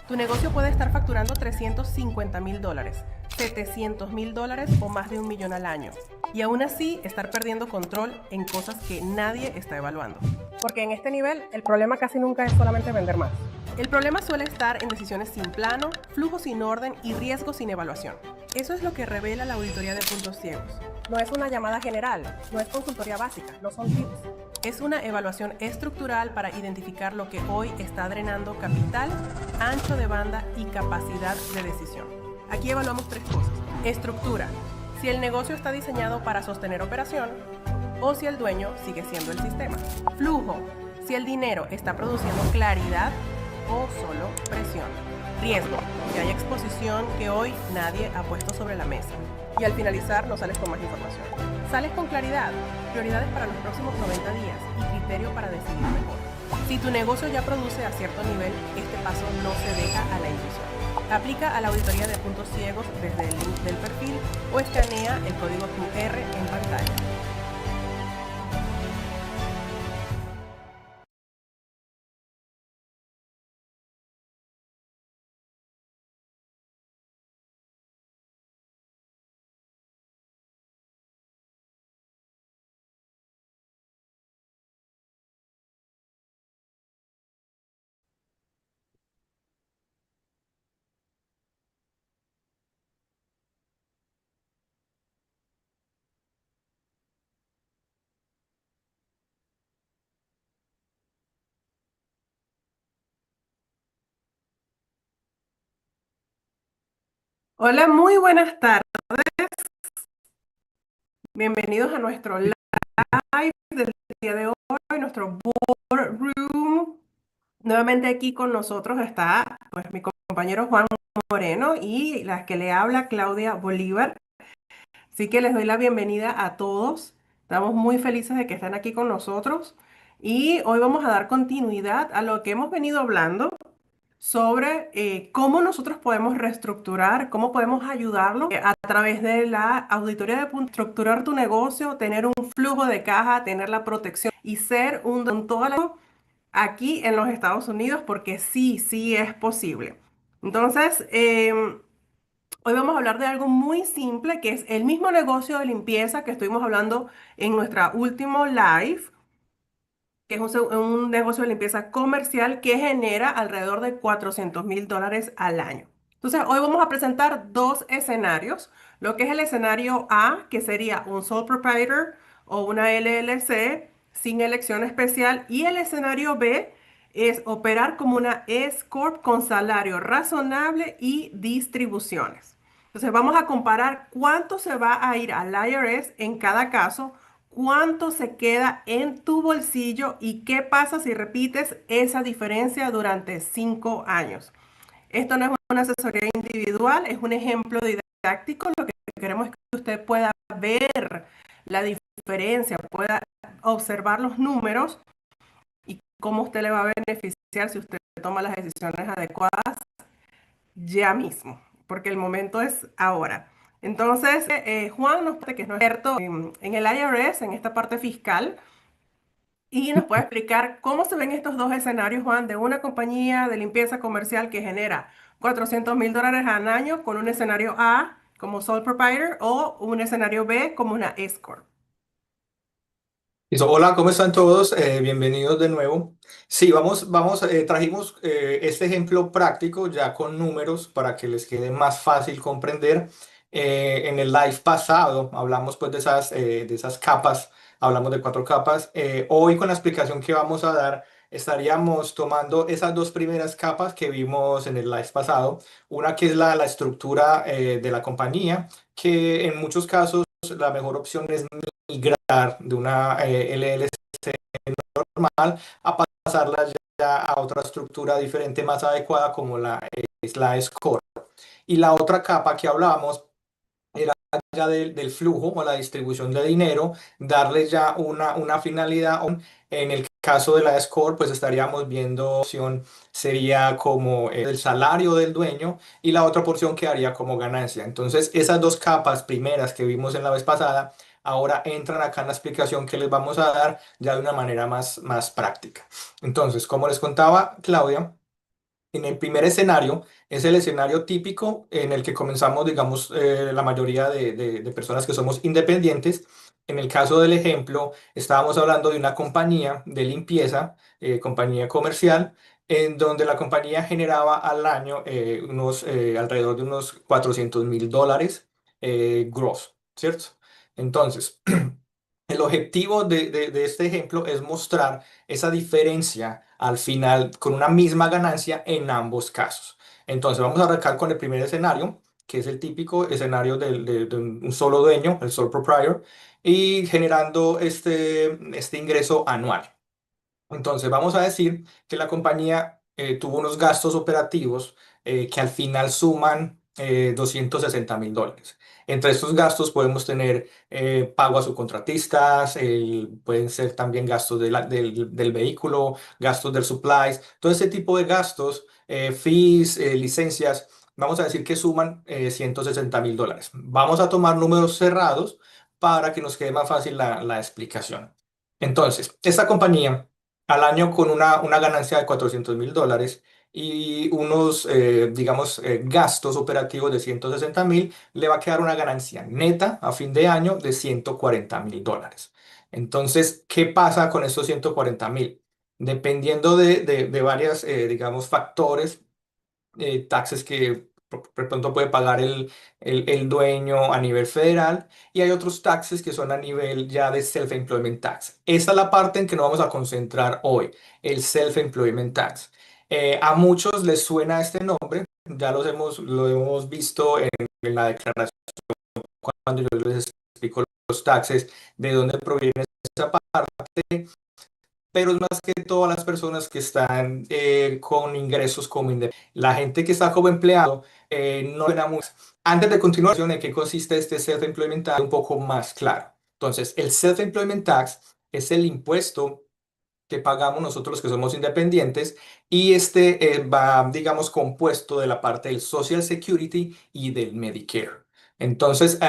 Tu negocio puede estar facturando $350,000, $700,000 o más de 1 millón al año. Y aún así estar perdiendo control en cosas que nadie está evaluando. Porque en este nivel el problema casi nunca es solamente vender más. El problema suele estar en decisiones sin plano, flujos sin orden y riesgos sin evaluación. Eso es lo que revela la auditoría de puntos ciegos. No es una llamada general, no es consultoría básica, no son tips. Es una evaluación estructural para identificar lo que hoy está drenando capital, ancho de banda y capacidad de decisión. Aquí evaluamos 3 cosas. Estructura: si el negocio está diseñado para sostener operación o si el dueño sigue siendo el sistema. Flujo: si el dinero está produciendo claridad o solo presión. Riesgo: si hay exposición que hoy nadie ha puesto sobre la mesa. Y al finalizar no sales con más información. Sales con claridad, prioridades para los próximos 90 días y criterio para decidir mejor. Si tu negocio ya produce a cierto nivel, este paso no se deja a la intuición. Aplica a la auditoría de puntos ciegos desde el link del perfil o escanea el código QR en pantalla. Hola, muy buenas tardes. Bienvenidos a nuestro live del día de hoy, nuestro boardroom. Nuevamente aquí con nosotros está pues, mi compañero Juan Moreno y la que le habla Claudia Bolívar. Así que les doy la bienvenida a todos. Estamos muy felices de que estén aquí con nosotros y hoy vamos a dar continuidad a lo que hemos venido hablando sobre cómo nosotros podemos reestructurar, cómo podemos ayudarlo a través de la auditoría de puntos, estructurar tu negocio, tener un flujo de caja, tener la protección y ser un odontólogo aquí en los Estados Unidos, porque sí, sí es posible. Entonces, hoy vamos a hablar de algo muy simple, que es el mismo negocio de limpieza que estuvimos hablando en nuestra último live, que es un negocio de limpieza comercial que genera alrededor de $400,000 al año. Entonces, hoy vamos a presentar 2 escenarios. Lo que es el escenario A, que sería un sole proprietor o una LLC sin elección especial. Y el escenario B es operar como una S Corp con salario razonable y distribuciones. Entonces, vamos a comparar cuánto se va a ir al IRS en cada caso, cuánto se queda en tu bolsillo y qué pasa si repites esa diferencia durante 5 años. Esto no es una asesoría individual, es un ejemplo didáctico. Lo que queremos es que usted pueda ver la diferencia, pueda observar los números y cómo usted le va a beneficiar si usted toma las decisiones adecuadas ya mismo, porque el momento es ahora. Entonces, Juan nos parece que es experto en el IRS, en esta parte fiscal, y nos puede explicar cómo se ven estos 2 escenarios, Juan, de una compañía de limpieza comercial que genera $400,000 al año con un escenario A como sole proprietor o un escenario B como una S Corp. Listo. Hola, ¿cómo están todos? Bienvenidos de nuevo. Sí, trajimos este ejemplo práctico ya con números para que les quede más fácil comprender. En el live pasado hablamos pues de esas capas, hablamos de 4 capas. Hoy con la explicación que vamos a dar estaríamos tomando esas 2 primeras capas que vimos en el live pasado. Una que es la estructura de la compañía, que en muchos casos la mejor opción es migrar de una LLC normal a pasarla ya a otra estructura diferente más adecuada como es la SCORE. Y la otra capa que hablábamos era ya del flujo o la distribución de dinero, darle ya una finalidad. En el caso de la SCORE, pues estaríamos viendo opción sería como el salario del dueño y la otra porción quedaría como ganancia. Entonces, esas 2 capas primeras que vimos en la vez pasada, ahora entran acá en la explicación que les vamos a dar ya de una manera más práctica. Entonces, como les contaba Claudia, En el primer escenario es el escenario típico en el que comenzamos, digamos, la mayoría de personas que somos independientes. En el caso del ejemplo, estábamos hablando de una compañía de limpieza, compañía comercial, en donde la compañía generaba al año alrededor de unos $400.000 gross, ¿cierto? Entonces, el objetivo de este ejemplo es mostrar esa diferencia al final con una misma ganancia en ambos casos. Entonces vamos a arrancar con el primer escenario, que es el típico escenario de un solo dueño, el sole proprietor, y generando este ingreso anual. Entonces, vamos a decir que la compañía tuvo unos gastos operativos que al final suman $260.000. Entre estos gastos podemos tener pago a subcontratistas, pueden ser también gastos del vehículo, gastos del supplies, todo ese tipo de gastos, fees, licencias, vamos a decir que suman $160.000. Vamos a tomar números cerrados para que nos quede más fácil la explicación. Entonces, esta compañía al año con una ganancia de $400.000 y unos, digamos, gastos operativos de $160.000, le va a quedar una ganancia neta a fin de año de $140.000. Entonces, ¿qué pasa con estos 140.000? Dependiendo de varias, digamos, factores, taxes que por pronto puede pagar el dueño a nivel federal y hay otros taxes que son a nivel ya de self-employment tax. Esa es la parte en que nos vamos a concentrar hoy, el self-employment tax. A muchos les suena este nombre, ya lo hemos visto en la declaración cuando yo les explico los taxes, de dónde proviene esa parte, pero es más que todas las personas que están con ingresos como independientes. La gente que está como empleado no gana mucho. Antes de continuar, ¿en qué consiste este self-employment tax? Un poco más claro. Entonces, el self-employment tax es el impuesto que pagamos nosotros los que somos independientes y este va, digamos, compuesto de la parte del Social Security y del Medicare. Entonces,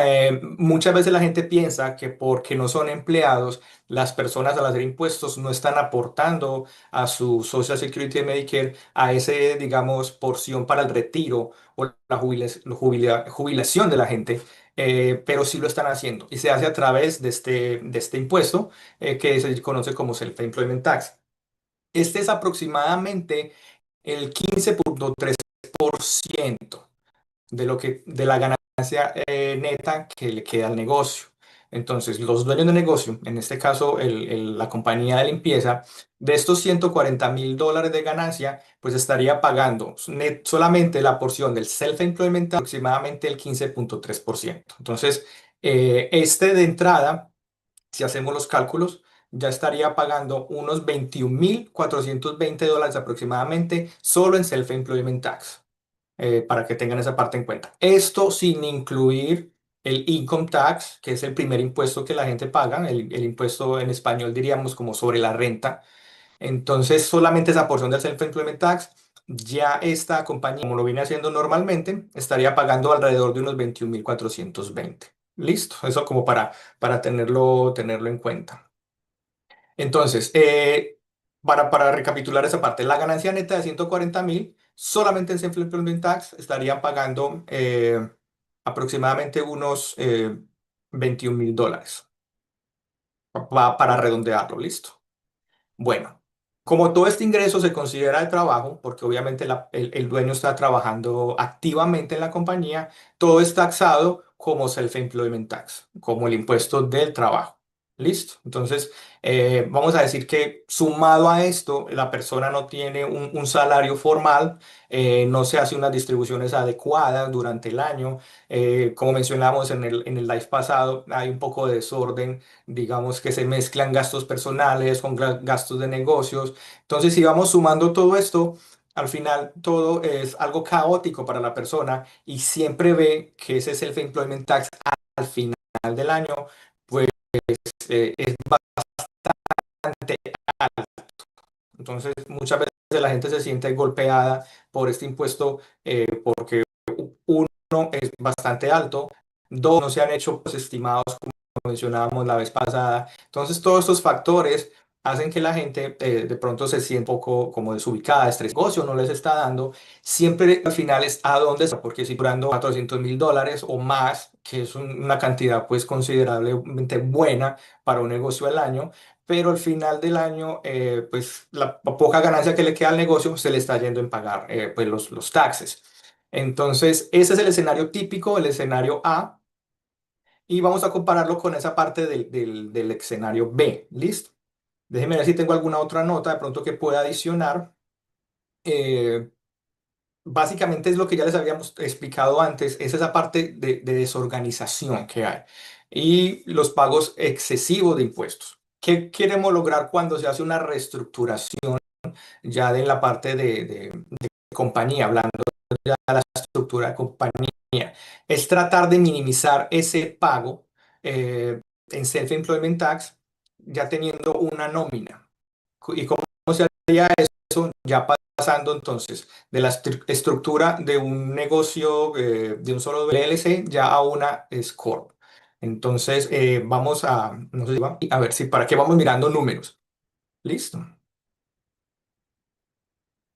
muchas veces la gente piensa que porque no son empleados, las personas al hacer impuestos no están aportando a su Social Security y Medicare a ese, digamos, porción para el retiro o la jubilación de la gente, pero sí lo están haciendo y se hace a través de este impuesto que se conoce como Self-Employment Tax. Este es aproximadamente el 15.3% de la ganancia neta que le queda al negocio. Entonces, los dueños de negocio, en este caso la compañía de limpieza, de estos $140.000 de ganancia, pues estaría pagando solamente la porción del self-employment tax, aproximadamente el 15.3%. Entonces, este de entrada, si hacemos los cálculos, ya estaría pagando unos $21.420 aproximadamente solo en Self-Employment Tax, para que tengan esa parte en cuenta. Esto sin incluir el Income Tax, que es el primer impuesto que la gente paga, el impuesto en español diríamos como sobre la renta. Entonces, solamente esa porción del Self-Employment Tax, ya esta compañía, como lo viene haciendo normalmente, estaría pagando alrededor de unos 21.420. Listo, eso como para tenerlo en cuenta. Entonces, para recapitular esa parte, la ganancia neta de 140.000, solamente en Self-Employment Tax estarían pagando aproximadamente unos $21.000. Para redondearlo, listo. Bueno, como todo este ingreso se considera de trabajo, porque obviamente el dueño está trabajando activamente en la compañía, todo es taxado como self-employment tax, como el impuesto del trabajo. ¿Listo? Entonces, vamos a decir que sumado a esto, la persona no tiene un salario formal, no se hace unas distribuciones adecuadas durante el año. Como mencionamos en el live pasado, hay un poco de desorden, digamos que se mezclan gastos personales con gastos de negocios. Entonces, si vamos sumando todo esto, al final todo es algo caótico para la persona y siempre ve que ese self-employment tax al final del año, pues es bastante alto. Entonces, muchas veces la gente se siente golpeada por este impuesto porque uno es bastante alto, dos no se han hecho pues, estimados como mencionábamos la vez pasada. Entonces, todos estos factores hacen que la gente de pronto se sienta un poco como desubicada, estresada, negocio no les está dando, siempre al final es a dónde está, porque si cobrando $400.000 o más, que es una cantidad pues considerablemente buena para un negocio al año, pero al final del año, pues la poca ganancia que le queda al negocio se le está yendo en pagar pues los taxes. Entonces, ese es el escenario típico, el escenario A, y vamos a compararlo con esa parte del escenario B. ¿Listo? Déjeme ver si tengo alguna otra nota de pronto que pueda adicionar. Eh, Básicamente es lo que ya les habíamos explicado antes, es esa parte de desorganización que hay y los pagos excesivos de impuestos. ¿Qué queremos lograr cuando se hace una reestructuración ya de la parte de compañía, hablando ya de la estructura de compañía? Es tratar de minimizar ese pago en Self-Employment Tax ya teniendo una nómina. ¿Y cómo se haría eso? Ya pasando entonces de la estructura de un negocio de un solo LLC ya a una S Corp. Entonces vamos a, no sé, a ver si para qué vamos mirando números. Listo.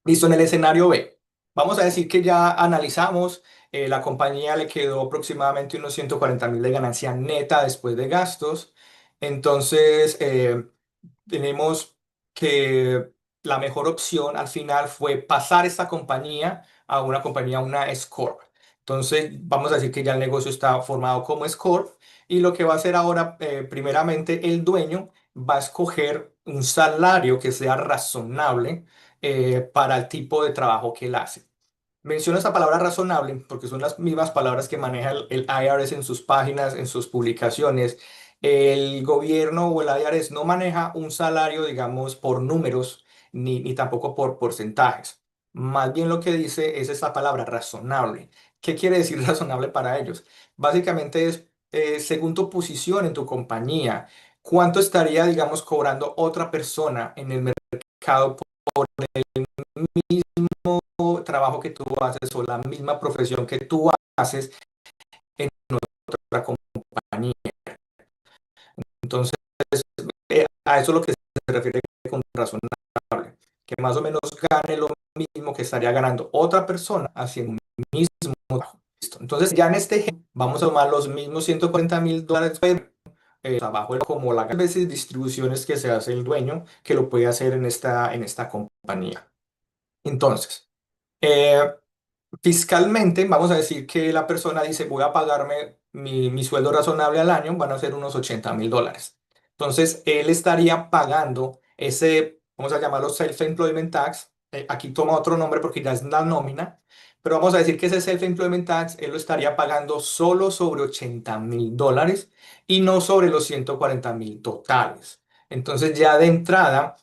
Listo, en el escenario B. Vamos a decir que ya analizamos, la compañía le quedó aproximadamente unos 140.000 de ganancia neta después de gastos. Entonces, tenemos que la mejor opción al final fue pasar esta compañía a una compañía, una S Corp. Entonces, vamos a decir que ya el negocio está formado como S Corp y lo que va a hacer ahora, primeramente, el dueño va a escoger un salario que sea razonable para el tipo de trabajo que él hace. Menciono esta palabra razonable porque son las mismas palabras que maneja el IRS en sus páginas, en sus publicaciones. El gobierno o el IRS no maneja un salario, digamos, por números ni tampoco por porcentajes. Más bien lo que dice es esta palabra razonable. ¿Qué quiere decir razonable para ellos? Básicamente es, según tu posición en tu compañía, cuánto estaría, digamos, cobrando otra persona en el mercado por el mismo trabajo que tú haces o la misma profesión que tú haces en otra compañía. Entonces, a eso es lo que se refiere con razonable, que más o menos gane lo mismo que estaría ganando otra persona haciendo un mismo trabajo. Listo. Entonces, ya en este ejemplo, vamos a tomar los mismos $140.000 abajo, como las veces distribuciones que se hace el dueño, que lo puede hacer en esta compañía. Entonces, eh, fiscalmente, vamos a decir que la persona dice, voy a pagarme mi sueldo razonable al año, van a ser unos $80.000. Entonces, él estaría pagando ese, vamos a llamarlo Self-Employment Tax. Aquí toma otro nombre porque ya es la nómina, pero vamos a decir que ese Self-Employment Tax, él lo estaría pagando solo sobre $80.000 y no sobre los 140.000 totales. Entonces, ya de entrada,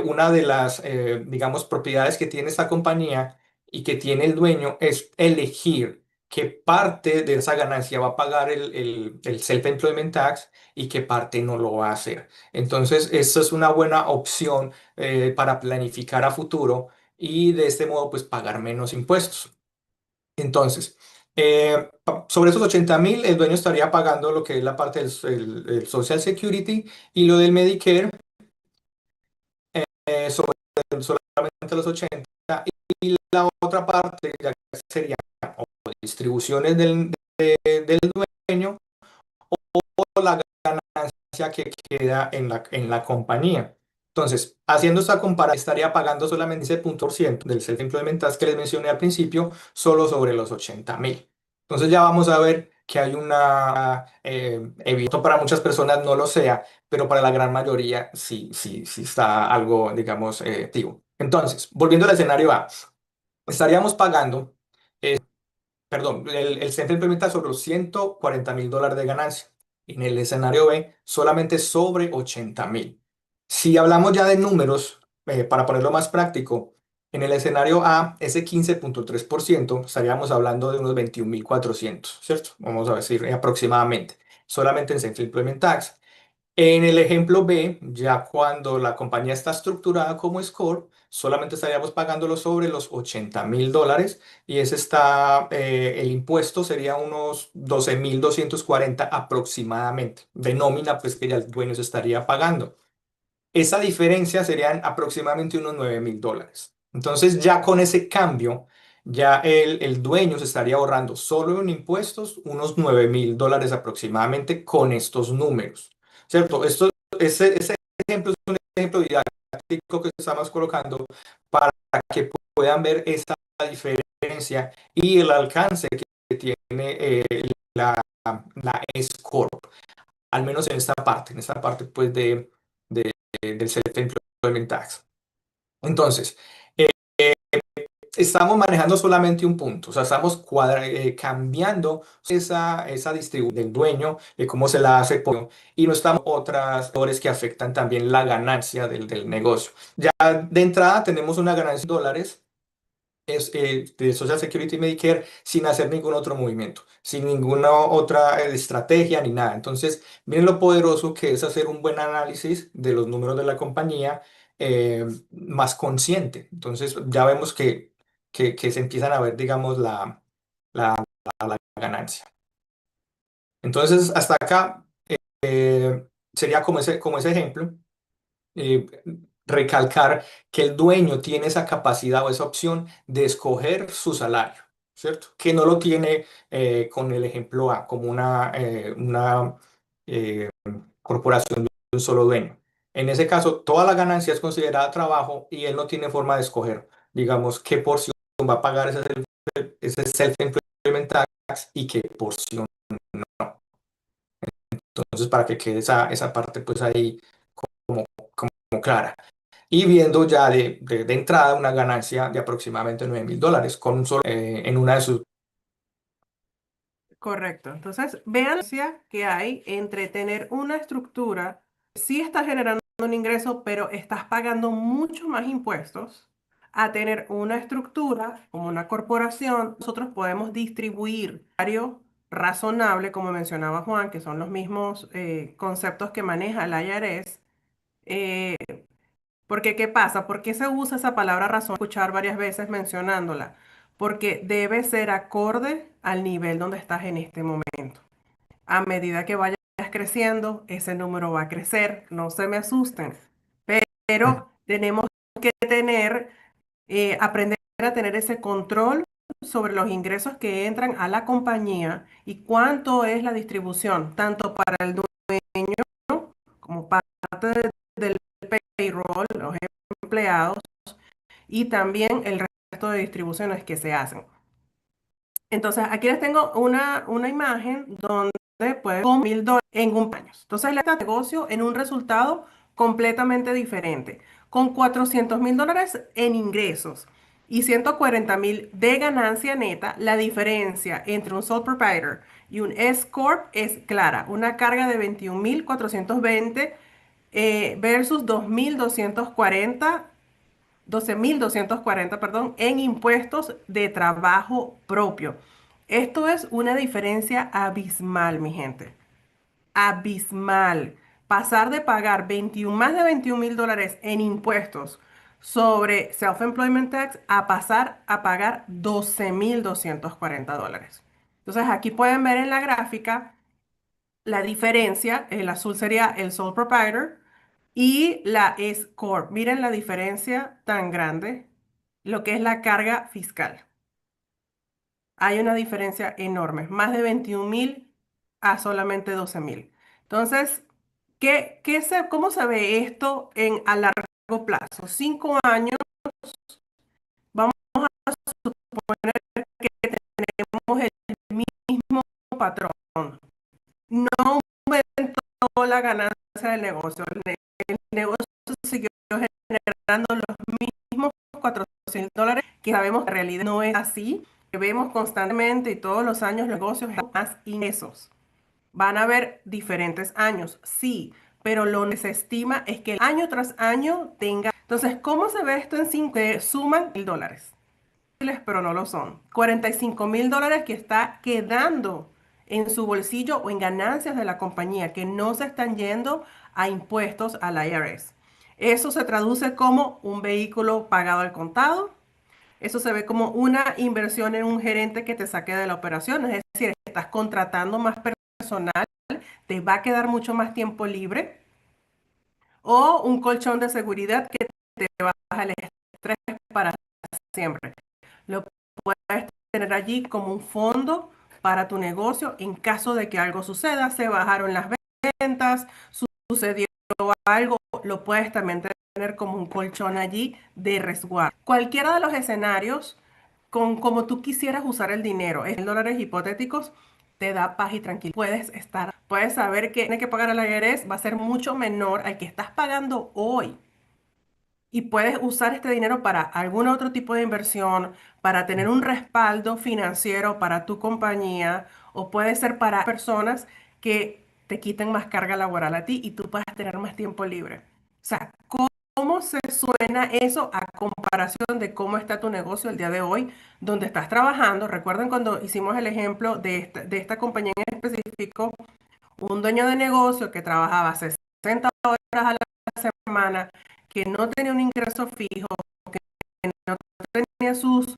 una de las, digamos, propiedades que tiene esta compañía y que tiene el dueño es elegir qué parte de esa ganancia va a pagar el Self-Employment Tax y qué parte no lo va a hacer. Entonces, esta es una buena opción para planificar a futuro y de este modo, pues, pagar menos impuestos. Entonces, sobre esos 80.000, el dueño estaría pagando lo que es la parte del el Social Security y lo del Medicare, sobre solamente los 80, y la otra parte ya sería o distribuciones del dueño o la ganancia que queda en la compañía. Entonces, haciendo esta comparación, estaría pagando solamente ese punto por ciento del self-employment tax que les mencioné al principio, solo sobre los 80.000. Entonces ya vamos a ver que hay una, evito para muchas personas no lo sea, pero para la gran mayoría sí, sí, sí está algo, digamos, activo. Entonces, volviendo al escenario A, estaríamos pagando, perdón, el centro implementa sobre los $140.000 de ganancia. En el escenario B, solamente sobre 80.000. Si hablamos ya de números, para ponerlo más práctico, en el escenario A, ese 15,3%, estaríamos hablando de unos 21.400, ¿cierto? Vamos a decir aproximadamente, solamente en Centro Implement Tax. En el ejemplo B, ya cuando la compañía está estructurada como Score, solamente estaríamos pagándolo sobre los $80.000 y ese está, el impuesto sería unos 12.240 aproximadamente, de nómina pues que ya el dueño se estaría pagando. esa diferencia serían aproximadamente unos $9.000. Entonces ya con ese cambio, ya el dueño se estaría ahorrando solo en impuestos unos $9.000 aproximadamente con estos números, ¿cierto? Ese ejemplo es un ejemplo didáctico que estamos colocando para que puedan ver esa diferencia y el alcance que tiene la S Corp, al menos en esta parte pues del Self-Employment Tax. Entonces, eh, estamos manejando solamente un punto, o sea, estamos cambiando esa distribución del dueño, de cómo se la hace, y no estamos otras factores que afectan también la ganancia del negocio. Ya de entrada tenemos una ganancia de dólares de Social Security y Medicare sin hacer ningún otro movimiento, sin ninguna otra estrategia ni nada. Entonces, miren lo poderoso que es hacer un buen análisis de los números de la compañía más consciente. Entonces, ya vemos que se empiezan a ver, digamos, la, la ganancia. Entonces, hasta acá sería como ese ejemplo eh, recalcar que el dueño tiene esa capacidad o esa opción de escoger su salario, ¿cierto? Que no lo tiene con el ejemplo A, como una eh, corporación de un solo dueño. En ese caso, toda la ganancia es considerada trabajo y él no tiene forma de escoger, digamos, qué porción va a pagar ese self-employment tax y qué porción no. Entonces, para que quede esa parte pues ahí como, como clara y viendo ya de entrada una ganancia de aproximadamente $9.000 con un solo en una de sus. Correcto. Entonces, vean la diferencia que hay entre tener una estructura, sí estás generando un ingreso, pero estás pagando mucho más impuestos, a tener una estructura como una corporación. Nosotros podemos distribuir salario razonable, como mencionaba Juan, que son los mismos conceptos que maneja el IRS. eh, Porque, ¿qué pasa? ¿Por qué se usa esa palabra razón? Escuchar varias veces mencionándola. Porque debe ser acorde al nivel donde estás en este momento. A medida que vayas creciendo, ese número va a crecer. No se me asusten. Pero tenemos que aprender a tener ese control sobre los ingresos que entran a la compañía y cuánto es la distribución, tanto para el dueño como parte del payroll, los empleados y también el resto de distribuciones que se hacen. Entonces, aquí les tengo una imagen donde pueden con $1.000 en un año. Entonces, le da negocio en un resultado completamente diferente, con $400.000 en ingresos y 140.000 de ganancia neta. La diferencia entre un sole proprietor y un S Corp es clara, una carga de 21.420 versus 12.240, perdón, en impuestos de trabajo propio. Esto es una diferencia abismal, mi gente. Abismal. Pasar de pagar más de $21.000 en impuestos sobre Self-Employment Tax a pasar a pagar $12.240. Entonces, aquí pueden ver en la gráfica la diferencia. El azul sería el sole proprietor y la S Corp. Miren la diferencia tan grande, lo que es la carga fiscal. Hay una diferencia enorme, más de 21.000 a solamente 12.000. Entonces, ¿cómo se ve esto a largo plazo? 5 años, vamos a suponer que tenemos el mismo patrón. No aumentó la ganancia del negocio. El negocio siguió generando los mismos $400, que sabemos que en realidad no es así, que vemos constantemente y todos los años los negocios generan más ingresos. Van a haber diferentes años, sí, pero lo que se estima es que el año tras año tenga. Entonces, ¿cómo se ve esto en 5? Se suman $1.000, pero no lo son. $45.000 que está quedando en su bolsillo o en ganancias de la compañía que no se están yendo a impuestos al IRS. Eso se traduce como un vehículo pagado al contado. Eso se ve como una inversión en un gerente que te saque de la operación. Es decir, estás contratando más personal, te va a quedar mucho más tiempo libre o un colchón de seguridad que te baja el estrés para siempre. Lo puedes tener allí como un fondo para tu negocio en caso de que algo suceda, se bajaron las ventas, sucedió algo, lo puedes también tener como un colchón allí de resguardo. Cualquiera de los escenarios, con como tú quisieras usar el dinero, en dólares hipotéticos, te da paz y tranquilidad. Puedes saber que tienes que pagar el IRS va a ser mucho menor al que estás pagando hoy. Y puedes usar este dinero para algún otro tipo de inversión, para tener un respaldo financiero para tu compañía, o puede ser para personas que te quiten más carga laboral a ti y tú puedas tener más tiempo libre. O sea, ¿cómo se suena eso a comparación de cómo está tu negocio el día de hoy, donde estás trabajando? Recuerden cuando hicimos el ejemplo de esta compañía en específico, un dueño de negocio que trabajaba 60 horas a la semana, que no tenía un ingreso fijo, que no tenía sus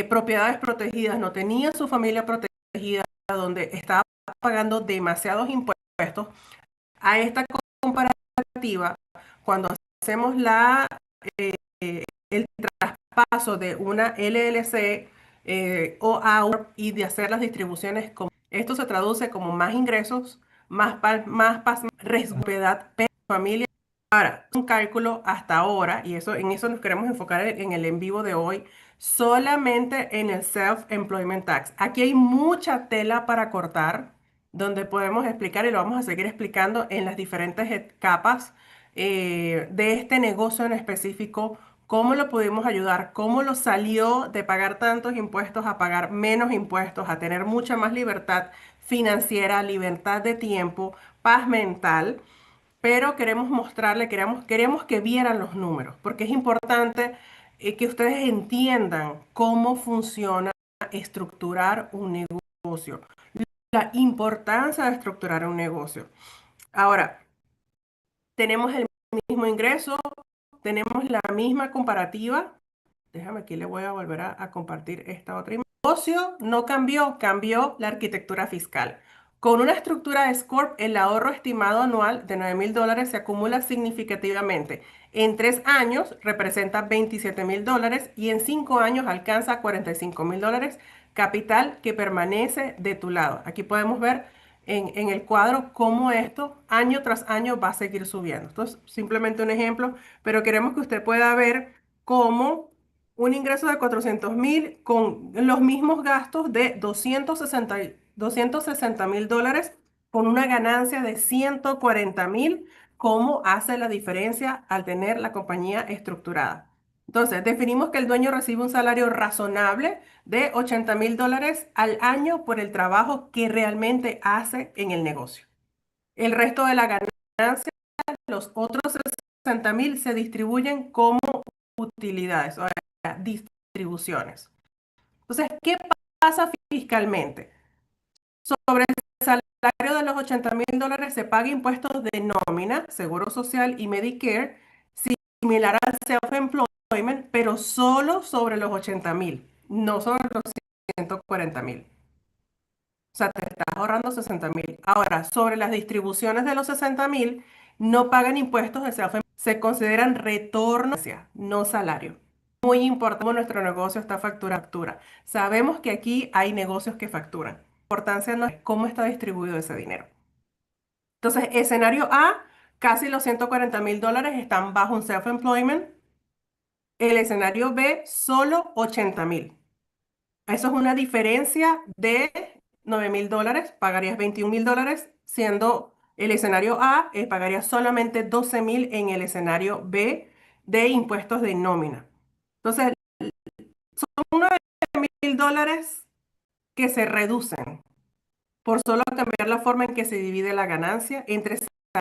propiedades protegidas, no tenía su familia protegida, donde estaba pagando demasiados impuestos. A esta comparativa, cuando hacemos el traspaso de una LLC o a y de hacer las distribuciones, esto se traduce como más ingresos, más paz, responsabilidad, familia. Ahora, un cálculo hasta ahora, y en eso nos queremos enfocar en el en vivo de hoy, solamente en el Self-Employment Tax. Aquí hay mucha tela para cortar, donde podemos explicar y lo vamos a seguir explicando en las diferentes capas de este negocio en específico, cómo lo pudimos ayudar, cómo lo salió de pagar tantos impuestos a pagar menos impuestos, a tener mucha más libertad financiera, libertad de tiempo, paz mental, pero queremos mostrarle, queremos que vieran los números, porque es importante que ustedes entiendan cómo funciona estructurar un negocio, la importancia de estructurar un negocio. Ahora, tenemos el mismo ingreso, tenemos la misma comparativa. Déjame aquí, le voy a volver a compartir esta otra imagen. El negocio no cambió, cambió la arquitectura fiscal. Con una estructura de SCORP, el ahorro estimado anual de $9,000 se acumula significativamente. En 3 años representa $27,000 y en 5 años alcanza $45,000, capital que permanece de tu lado. Aquí podemos ver en el cuadro cómo esto año tras año va a seguir subiendo. Esto es simplemente un ejemplo, pero queremos que usted pueda ver cómo un ingreso de 400,000 con los mismos gastos de 260,000 dólares con una ganancia de 140,000, ¿cómo hace la diferencia al tener la compañía estructurada? Entonces, definimos que el dueño recibe un salario razonable de 80,000 dólares al año por el trabajo que realmente hace en el negocio. El resto de la ganancia, los otros 60,000, se distribuyen como utilidades, o sea, distribuciones. Entonces, ¿qué pasa fiscalmente? Sobre el salario de los 80,000 dólares se paga impuestos de nómina, seguro social y Medicare, similar al self-employment, pero solo sobre los 80,000, no sobre los 140,000. O sea, te estás ahorrando 60,000. Ahora, sobre las distribuciones de los 60,000, no pagan impuestos de self-employment. Se consideran retorno, no salario. Muy importante cómo nuestro negocio está factura. Sabemos que aquí hay negocios que facturan. La importancia no es cómo está distribuido ese dinero. Entonces, escenario A, casi los 140,000 dólares están bajo un self-employment. El escenario B, solo 80,000. Eso es una diferencia de 9,000 dólares. Pagarías 21,000 dólares, siendo el escenario A, pagarías solamente 12,000 en el escenario B de impuestos de nómina. Entonces, son unos 9,000 dólares que se reducen por solo cambiar la forma en que se divide la ganancia entre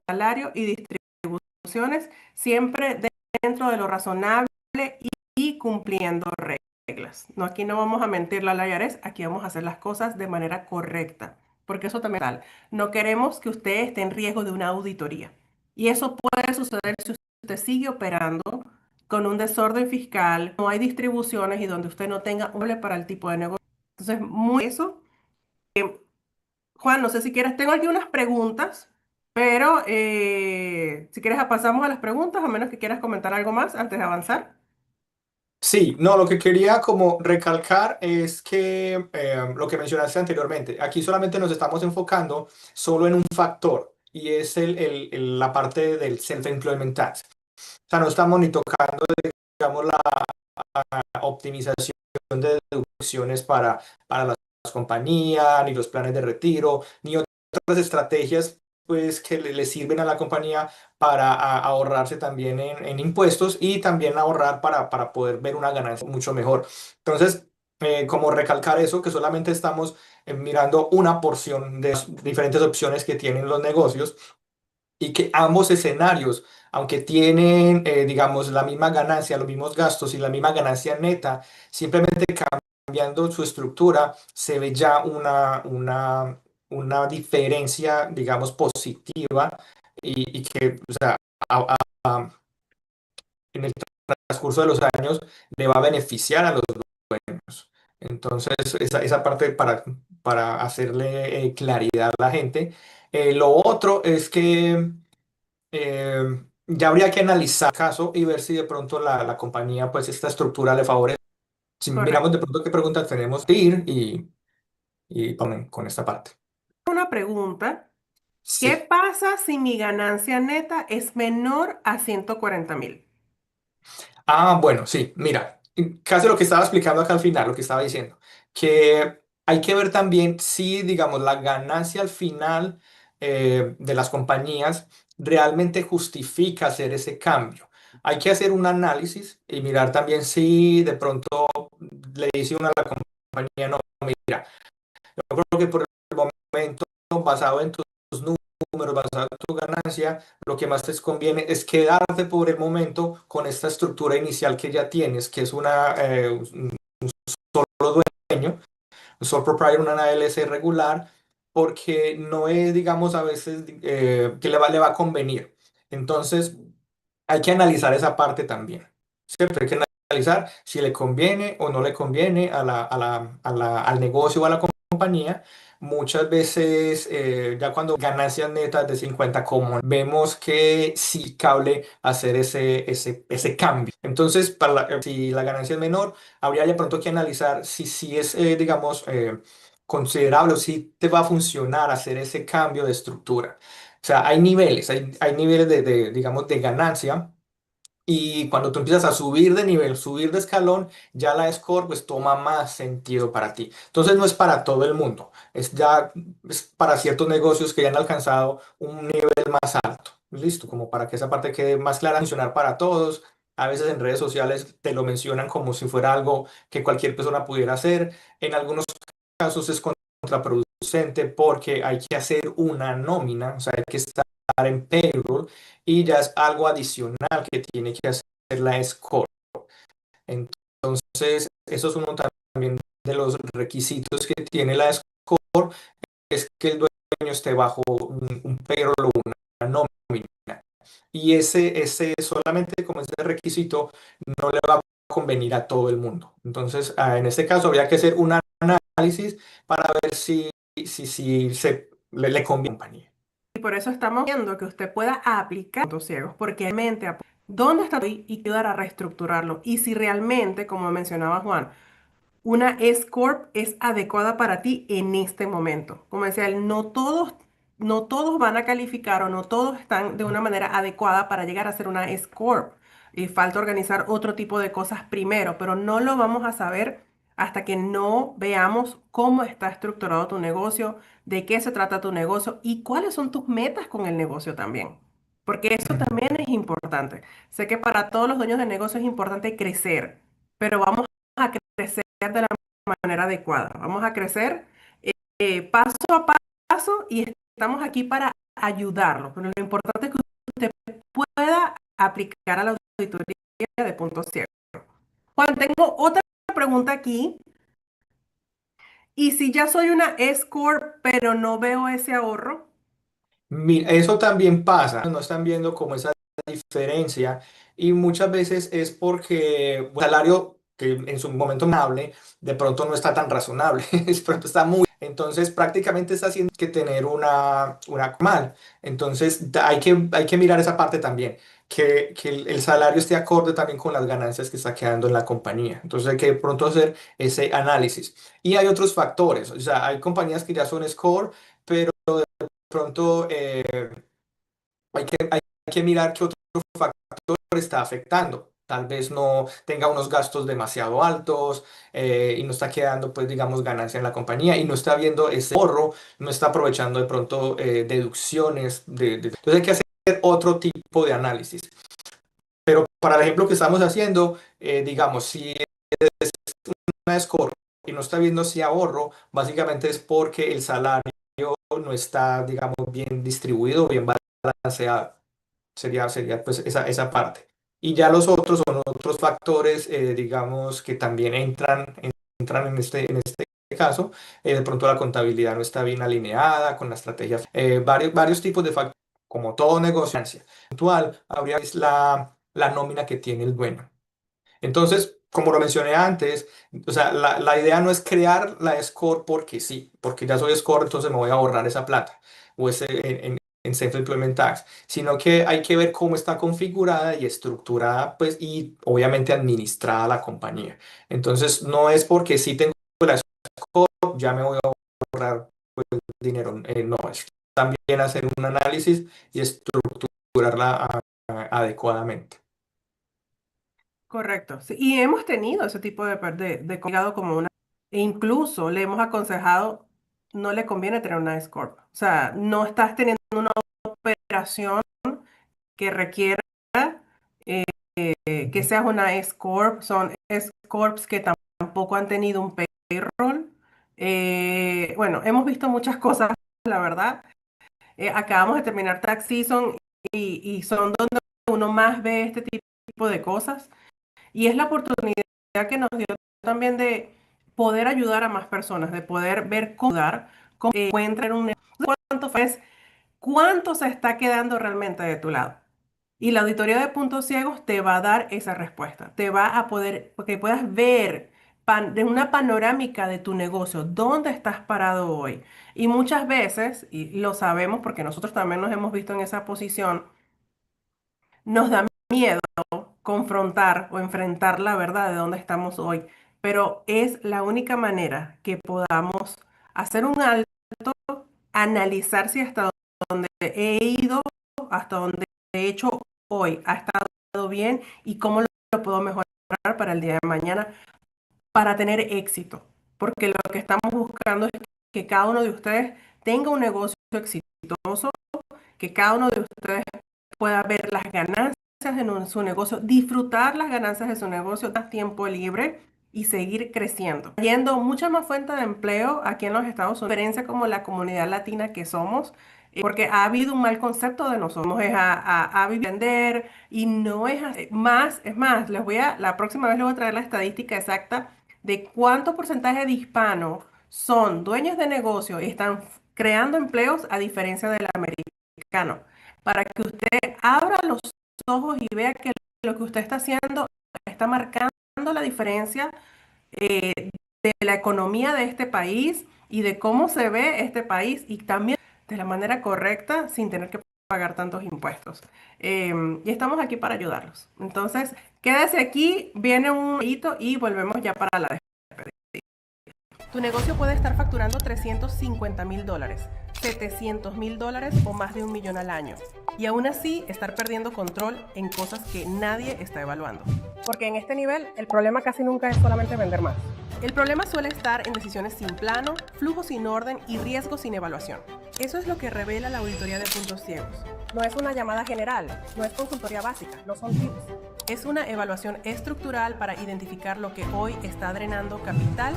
salario y distribuciones, siempre dentro de lo razonable y cumpliendo reglas. No, aquí no vamos a mentirle a la IRS, aquí vamos a hacer las cosas de manera correcta, porque eso también es tal. No queremos que usted esté en riesgo de una auditoría. Y eso puede suceder si usted sigue operando con un desorden fiscal, no hay distribuciones y donde usted no tenga un para el tipo de negocio. Entonces, muy eso. Juan, no sé si quieres, tengo aquí unas preguntas Pero si quieres pasamos a las preguntas, a menos que quieras comentar algo más antes de avanzar. Sí, no, lo que quería como recalcar es que lo que mencionaste anteriormente, aquí solamente nos estamos enfocando solo en un factor y es la parte del self-employment tax. O sea, no estamos ni tocando, digamos, la optimización de deducciones para las compañías, ni los planes de retiro, ni otras estrategias pues, que le sirven a la compañía para ahorrarse también en impuestos y también ahorrar para poder ver una ganancia mucho mejor. Entonces, como recalcar eso, que solamente estamos mirando una porción de las diferentes opciones que tienen los negocios y que ambos escenarios, aunque tienen, digamos, la misma ganancia, los mismos gastos y la misma ganancia neta, simplemente cambiando su estructura, se ve ya una diferencia, digamos, positiva y que, o sea, a- a- en el transcurso de los años le va a beneficiar a los dueños. Entonces, esa parte para hacerle claridad a la gente. Lo otro es que ya habría que analizar el caso y ver si de pronto la compañía, pues esta estructura le favorece. Si miramos de Correcto. pronto qué preguntas tenemos que ir y ponen con esta parte. Una pregunta. ¿Qué Sí. pasa si mi ganancia neta es menor a 140.000? Ah, bueno, sí, mira, casi lo que estaba explicando acá al final, lo que estaba diciendo, que hay que ver también si, digamos, la ganancia al final de las compañías realmente justifica hacer ese cambio. Hay que hacer un análisis y mirar también si de pronto le dice uno a la compañía, no, mira, yo creo que por el momento, basado en tus números, basado en tu ganancia, lo que más te conviene es quedarte por el momento con esta estructura inicial que ya tienes, que es un solo dueño, un sole proprietor, una LLC regular, porque no es, digamos, a veces que le va a convenir. Entonces, hay que analizar esa parte también. ¿Cierto? Hay que analizar si le conviene o no le conviene al negocio o a la compañía. Muchas veces, ya cuando ganancias netas de 50 como vemos que sí cable hacer ese cambio. Entonces, si la ganancia es menor, habría de pronto que analizar si es, digamos, considerable o si te va a funcionar hacer ese cambio de estructura. O sea, hay niveles digamos, de ganancia y cuando tú empiezas a subir de nivel, subir de escalón, ya la score pues toma más sentido para ti. Entonces no es para todo el mundo, es para ciertos negocios que ya han alcanzado un nivel más alto. Listo, como para que esa parte quede más clara, funcionar para todos. A veces en redes sociales te lo mencionan como si fuera algo que cualquier persona pudiera hacer. En algunos casos es contraproducente porque hay que hacer una nómina, o sea, hay que estar en payroll y ya es algo adicional que tiene que hacer la score. Entonces, eso es uno también de los requisitos que tiene la score, es que el dueño esté bajo un payroll o una nómina. Y ese solamente como ese requisito no le va a convenir a todo el mundo. Entonces, en este caso habría que hacer un análisis para ver si le conviene a la compañía. Y por eso estamos viendo que usted pueda aplicar puntos ciegos, porque realmente dónde está y ayudar a reestructurarlo. Y si realmente, como mencionaba Juan, una S Corp es adecuada para ti en este momento. Como decía él, no todos van a calificar o no todos están de una manera adecuada para llegar a ser una S Corp. Y falta organizar otro tipo de cosas primero, pero no lo vamos a saber hasta que no veamos cómo está estructurado tu negocio, de qué se trata tu negocio y cuáles son tus metas con el negocio también. Porque eso también es importante. Sé que para todos los dueños de negocio es importante crecer, pero vamos a crecer de la manera adecuada. Vamos a crecer paso a paso y estamos aquí para ayudarlo. Pero lo importante es que usted pueda aplicar a la auditoría de puntos ciegos. Juan, tengo otra pregunta aquí. ¿Y si ya soy una S-Corp, pero no veo ese ahorro? Eso también pasa, no están viendo como esa diferencia y muchas veces es porque el salario que en su momento razonable, de pronto no está tan razonable, de pronto está muy... Entonces prácticamente está haciendo que tener una mal. Entonces hay que mirar esa parte también, que el salario esté acorde también con las ganancias que está quedando en la compañía. Entonces hay que de pronto hacer ese análisis. Y hay otros factores, o sea, hay compañías que ya son score, pero de pronto hay que mirar qué otro factor está afectando. Tal vez no tenga unos gastos demasiado altos y no está quedando, pues, digamos, ganancia en la compañía y no está viendo ese ahorro, no está aprovechando de pronto deducciones. Entonces hay que hacer otro tipo de análisis. Pero para el ejemplo que estamos haciendo, digamos, si es una score y no está viendo si ahorro, básicamente es porque el salario no está, digamos, bien distribuido, bien balanceado. Sería pues esa parte. Y ya los otros son otros factores, digamos, que también entran en este caso. De pronto la contabilidad no está bien alineada con la estrategia. Varios tipos de factores, como todo negocio. Puntual, habría es la nómina que tiene el dueño. Entonces, como lo mencioné antes, o sea, la idea no es crear la score porque sí, porque ya soy score, entonces me voy a ahorrar esa plata o ese en Self-Employment Tax, sino que hay que ver cómo está configurada y estructurada, pues, y obviamente administrada la compañía. Entonces, no es porque sí tengo la score, ya me voy a ahorrar dinero. No, es también hacer un análisis y estructurarla adecuadamente. Correcto. Sí, y hemos tenido ese tipo de cuidado como una... E incluso le hemos aconsejado, no le conviene tener una S Corp. O sea, no estás teniendo una operación que requiera que seas una S Corp. Son S Corps que tampoco han tenido un payroll. Bueno, hemos visto muchas cosas, la verdad. Acabamos de terminar tax season y son donde uno más ve este tipo de cosas. Y es la oportunidad que nos dio también de poder ayudar a más personas, de poder ver cómo ayudar, cómo encuentran un negocio, cuánto se está quedando realmente de tu lado. Y la auditoría de puntos ciegos te va a dar esa respuesta, te va a poder, porque puedas ver de una panorámica de tu negocio, dónde estás parado hoy. Y muchas veces, y lo sabemos porque nosotros también nos hemos visto en esa posición, nos da miedo confrontar o enfrentar la verdad de dónde estamos hoy, pero es la única manera que podamos hacer un alto, analizar si hasta donde he ido, hasta donde he hecho hoy ha estado bien y cómo lo puedo mejorar para el día de mañana para tener éxito. Porque lo que estamos buscando es que cada uno de ustedes tenga un negocio exitoso, que cada uno de ustedes pueda ver las ganancias en su negocio, disfrutar las ganancias de su negocio, dar tiempo libre y seguir creciendo. Yendo mucha más fuente de empleo aquí en los Estados Unidos, diferencia como la comunidad latina que somos, porque ha habido un mal concepto de nosotros, es a vender y no es más, es más, la próxima vez les voy a traer la estadística exacta de cuánto porcentaje de hispanos son dueños de negocio y están creando empleos a diferencia del americano, para que usted abra los ojos y vea que lo que usted está haciendo está marcando la diferencia eh, de la economía de este país y de cómo se ve este país y también de la manera correcta sin tener que pagar tantos impuestos. Y estamos aquí para ayudarlos. Entonces, quédese aquí, viene un hito y volvemos ya para la despedida. Tu negocio puede estar facturando $350,000, $700,000 o más de $1 millón al año. Y aún así estar perdiendo control en cosas que nadie está evaluando. Porque en este nivel el problema casi nunca es solamente vender más. El problema suele estar en decisiones sin plano, flujos sin orden y riesgos sin evaluación. Eso es lo que revela la auditoría de puntos ciegos. No es una llamada general, no es consultoría básica, no son tips. Es una evaluación estructural para identificar lo que hoy está drenando capital,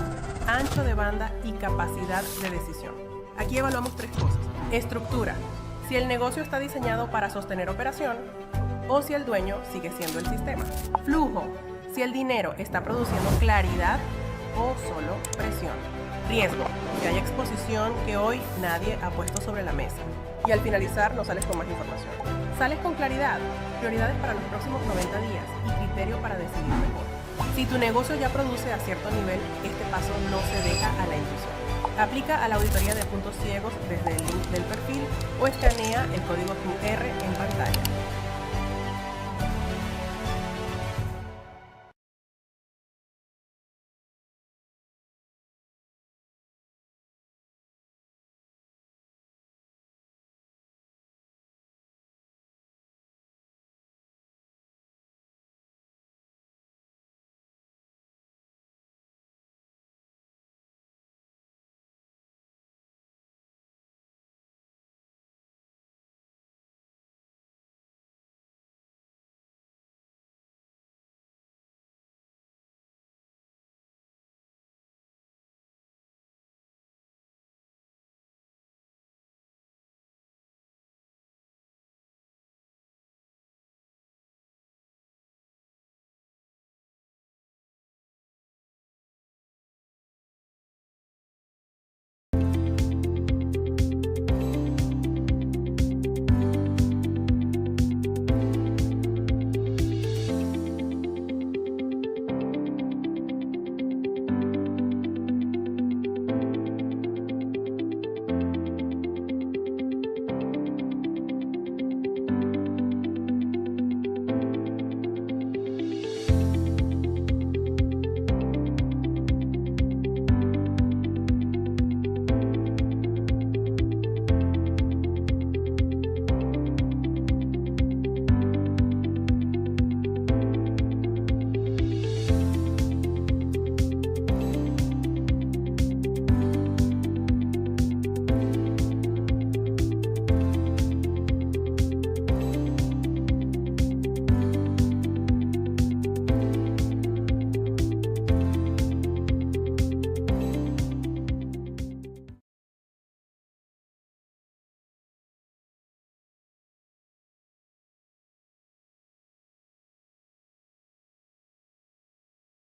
ancho de banda y capacidad de decisión. Aquí evaluamos 3 cosas. Estructura. Si el negocio está diseñado para sostener operación o si el dueño sigue siendo el sistema. Flujo. Si el dinero está produciendo claridad o solo presión. Riesgo. Si hay exposición que hoy nadie ha puesto sobre la mesa. Y al finalizar no sales con más información. Sales con claridad, prioridades para los próximos 90 días y criterio para decidir mejor. Si tu negocio ya produce a cierto nivel, este paso no se deja a la intuición. Aplica a la auditoría de puntos ciegos desde el link del perfil o escanea el código QR en pantalla.